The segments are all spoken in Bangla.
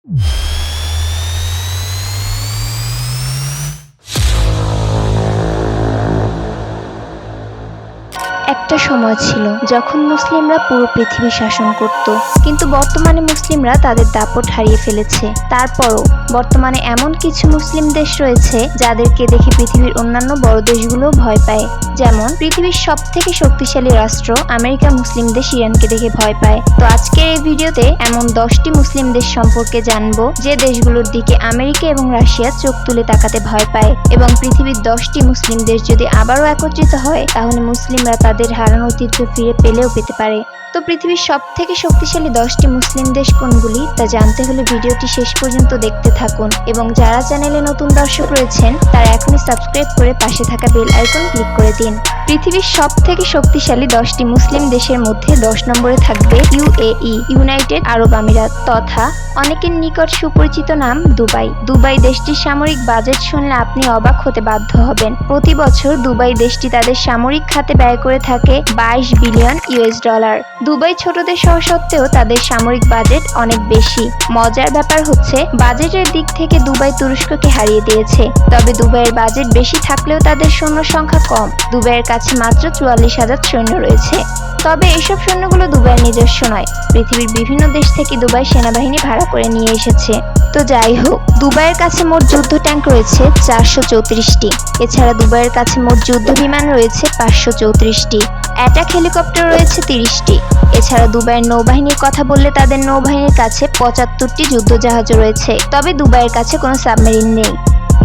একটা সময় ছিল যখন মুসলিমরা পুরো পৃথিবী শাসন করত, কিন্তু বর্তমানে মুসলিমরা তাদের দাপট হারিয়ে ফেলেছে। তারপরও বর্তমানে এমন কিছু মুসলিম দেশ রয়েছে যাদেরকে দেখে পৃথিবীর অন্যান্য বড় দেশগুলো ভয় পায়। যেমন পৃথিবীর সবথেকে শক্তিশালী রাষ্ট্র আমেরিকা মুসলিম দেশ ইরানকে দেখে ভয় পায়। তো আজকের এই ভিডিওতে এমন 10টি মুসলিম দেশ সম্পর্কে জানবো যে দেশগুলোর দিকে আমেরিকা এবং রাশিয়া চোখ তুলে তাকাতে ভয় পায়, এবং পৃথিবীর 10টি মুসলিম দেশ যদি আবারও একত্রিত হয় তাহলে মুসলিমরা তাদের হারানো ঐতিহ্য ফিরে পেলেও পেতে পারে। তো পৃথিবীর সবথেকে শক্তিশালী 10টি মুসলিম দেশ কোনগুলি তা জানতে হলে ভিডিওটি শেষ পর্যন্ত দেখতে থাকুন, এবং যারা চ্যানেলে নতুন দর্শক রয়েছেন তারা এখনই সাবস্ক্রাইব করে পাশে থাকা বেল আইকন ক্লিক করে দিন। পৃথিবীর সবথেকে শক্তিশালী 10টি মুসলিম দেশের মধ্যে 10 নম্বরে থাকবে ইউএই, ইউনাইটেড আরব আমিরাত, তথা অনেকের নিকট সুপরিচিত নাম দুবাই। দুবাই দেশটির সামরিক বাজেট শুনলে আপনি অবাক হতে বাধ্য হবেন। প্রতি বছর দুবাই দেশটি তাদের সামরিক খাতে ব্যয় করে থাকে 22 বিলিয়ন ইউএস ডলার। দুবাই ছোট দেশ হওয়া সত্ত্বেও তাদের সামরিক বাজেট অনেক বেশি। মজার ব্যাপার হচ্ছে বাজেটের দিক থেকে দুবাই তুরস্ককে হারিয়ে দিয়েছে। তবে দুবাইয়ের বাজেট বেশি থাকলেও তাদের সৈন্য সংখ্যা কম। দুবাইয়ের কাছে মাত্র 44,000 সৈন্য রয়েছে। তবে এইসব সৈন্যগুলো দুবাইয়ের নিজস্ব নয়, পৃথিবীর বিভিন্ন দেশ থেকে দুবাই সেনাবাহিনী ভাড়া করে নিয়ে এসেছে। তো যাই হোক, দুবাইয়ের কাছে মোট যুদ্ধ ট্যাঙ্ক রয়েছে 434টি। এছাড়া দুবাইয়ের কাছে মোট যুদ্ধ বিমান রয়েছে 534টি। অ্যাটাক হেলিকপ্টার রয়েছে 30টি। এছাড়া দুবাইয়ের নৌবাহিনীর কথা বললে তাদের নৌবাহিনীর কাছে 75টি যুদ্ধজাহাজ রয়েছে। তবে দুবাইয়ের কাছে কোনো সাবমেরিন নেই।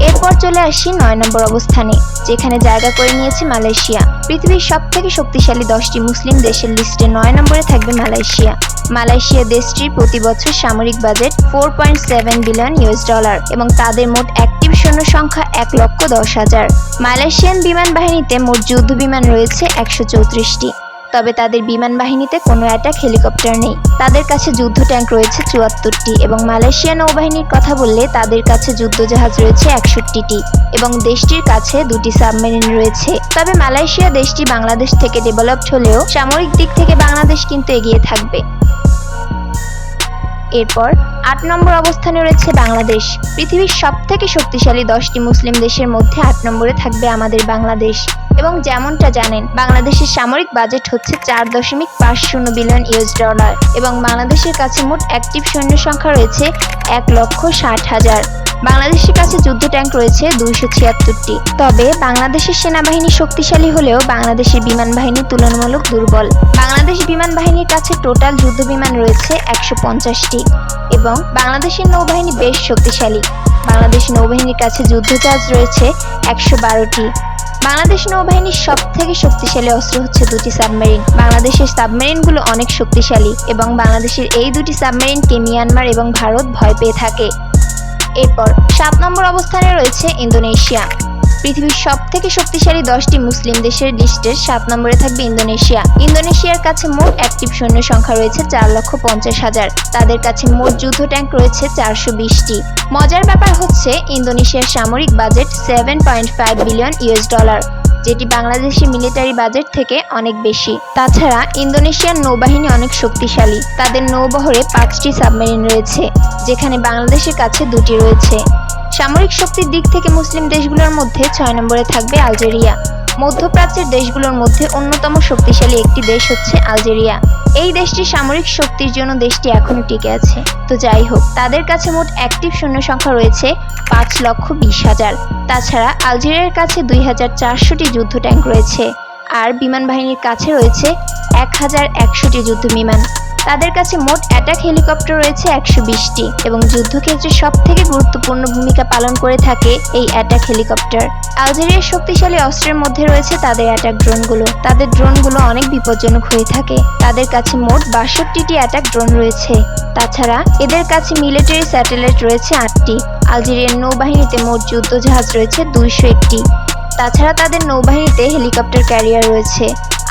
এরপর চলে আসি 9 নম্বর অবস্থানে, যেখানে জায়গা করে নিয়েছে মালয়েশিয়া। পৃথিবীর সবথেকে শক্তিশালী 10টি মুসলিম দেশের লিস্টে 9 নম্বরে থাকবে মালয়েশিয়া। মালয়েশিয়া দেশটির প্রতি বছর সামরিক বাজেট 4.7 বিলিয়ন ইউএস ডলার, এবং তাদের মোট অ্যাক্টিভ সৈন্য সংখ্যা 1,10,000। মালয়েশিয়ান বিমান বাহিনীতে মোট যুদ্ধ বিমান রয়েছে 134টি। তবে তাদের বিমান বাহিনীতে কোনো অ্যাটাক হেলিকপ্টার নেই। তাদের কাছে যুদ্ধ ট্যাঙ্ক রয়েছে 74টি, এবং মালয়েশিয়া নৌবাহিনীর কথা বললে তাদের কাছে যুদ্ধজাহাজ রয়েছে 61টি, এবং দেশটির কাছে 2টি সাবমেরিন রয়েছে। তবে মালয়েশিয়া দেশটি বাংলাদেশ থেকে ডেভেলপড হলেও সামরিক দিক থেকে বাংলাদেশ কিন্তু এগিয়ে থাকবে। এরপর 8 নম্বর অবস্থানে রয়েছে বাংলাদেশ। পৃথিবীর সবথেকে শক্তিশালী 10টি মুসলিম দেশের মধ্যে 8 নম্বরে থাকবে আমাদের বাংলাদেশ। এবং যেমনটা জানেন, বাংলাদেশের সামরিক বাজেট হচ্ছে 4.50 বিলিয়ন ইউএস ডলার, এবং বাংলাদেশের কাছে মোট অ্যাক্টিভ সৈন্য সংখ্যা রয়েছে 1,60,000। বাংলাদেশের কাছে যুদ্ধ ট্যাঙ্ক রয়েছে 276টি। তবে বাংলাদেশের সেনাবাহিনী শক্তিশালী হলেও বাংলাদেশের বিমান বাহিনী তুলনামূলক দুর্বল। বাংলাদেশ বিমান বাহিনীর কাছে টোটাল যুদ্ধ বিমান রয়েছে 150টি, এবং বাংলাদেশের নৌবাহিনী বেশ শক্তিশালী। বাংলাদেশ নৌবাহিনীর কাছে যুদ্ধজাহাজ রয়েছে 112টি। বাংলাদেশ নৌবাহিনীর সবথেকে শক্তিশালী অস্ত্র হচ্ছে 2টি সাবমেরিন। বাংলাদেশের সাবমেরিনগুলো অনেক শক্তিশালী, এবং বাংলাদেশের এই 2টি সাবমেরিনকে মিয়ানমার এবং ভারত ভয় পেয়ে থাকে। এরপর 7 নম্বর অবস্থানে রয়েছে ইন্দোনেশিয়া। পৃথিবীর সবথেকে শক্তিশালী 10টি মুসলিম দেশের লিস্টের 7 নম্বরে থাকবে ইন্দোনেশিয়া। ইন্দোনেশিয়ার কাছে মোট অ্যাক্টিভ সৈন্য সংখ্যা রয়েছে 4,50,000। তাদের কাছে মোট যুদ্ধ ট্যাঙ্ক রয়েছে 420টি। মজার ব্যাপার হচ্ছে ইন্দোনেশিয়ার সামরিক বাজেট 7.5 বিলিয়ন ইউএস ডলার, যেটি বাংলাদেশের মিলিটারি বাজেট থেকে অনেক বেশি। তাছাড়া ইন্দোনেশিয়ার নৌবাহিনী অনেক শক্তিশালী। তাদের নৌবহরে 5টি সাবমেরিন রয়েছে, যেখানে বাংলাদেশের কাছে 2টি রয়েছে। সামরিক শক্তির দিক থেকে মুসলিম দেশগুলোর মধ্যে 6 নম্বরে থাকবে আলজেরিয়া। মধ্যপ্রাচ্যের দেশগুলোর মধ্যে অন্যতম শক্তিশালী একটি দেশ হচ্ছে আলজেরিয়া। এই দেশটির সামরিক শক্তির জন্য দেশটি এখনো টিকে আছে। তো যাই হোক, তাদের কাছে মোট অ্যাক্টিভ সৈন্য সংখ্যা রয়েছে 5,20,000। তাছাড়া আলজেরিয়ার কাছে 2,400টি যুদ্ধ ট্যাঙ্ক রয়েছে, আর বিমান বাহিনীর কাছে রয়েছে 1,100টি যুদ্ধ বিমান। তাদের কাছে মোট অ্যাটাক হেলিকপ্টার রয়েছে 120টি, এবং যুদ্ধক্ষেত্রে সবথেকে গুরুত্বপূর্ণ ভূমিকা পালন করে থাকে এই অ্যাটাক হেলিকপ্টার। আলজেরিয়ার শক্তিশালী অস্ত্রের মধ্যে রয়েছে তাদের অ্যাটাক ড্রোনগুলো। তাদের ড্রোনগুলো অনেক বিপজ্জনক হয়ে থাকে। তাদের কাছে মোট 62টি অ্যাটাক ড্রোন রয়েছে। তাছাড়া এদের কাছে মিলিটারি স্যাটেলাইট রয়েছে 8টি। আলজেরিয়ার নৌবাহিনীতে মোট যুদ্ধজাহাজ রয়েছে 201টি। তাছাড়া তাদের নৌবাহিনীতে হেলিকপ্টার ক্যারিয়ার রয়েছে।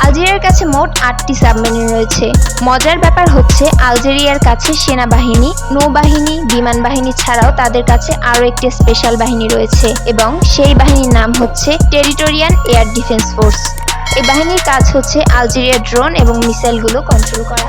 আলজেরিয়ার কাছে মোট 8টি সাবমেরিন রয়েছে। মজার ব্যাপার হচ্ছে আলজেরিয়ার কাছে সেনাবাহিনী, নৌবাহিনী, বিমান বাহিনী ছাড়াও তাদের কাছে আরও একটি স্পেশাল বাহিনী রয়েছে, এবং সেই বাহিনীর নাম হচ্ছে টেরিটোরিয়ান এয়ার ডিফেন্স ফোর্স। এই বাহিনীর কাজ হচ্ছে আলজেরিয়ার ড্রোন এবং মিসাইলগুলো কন্ট্রোল করা।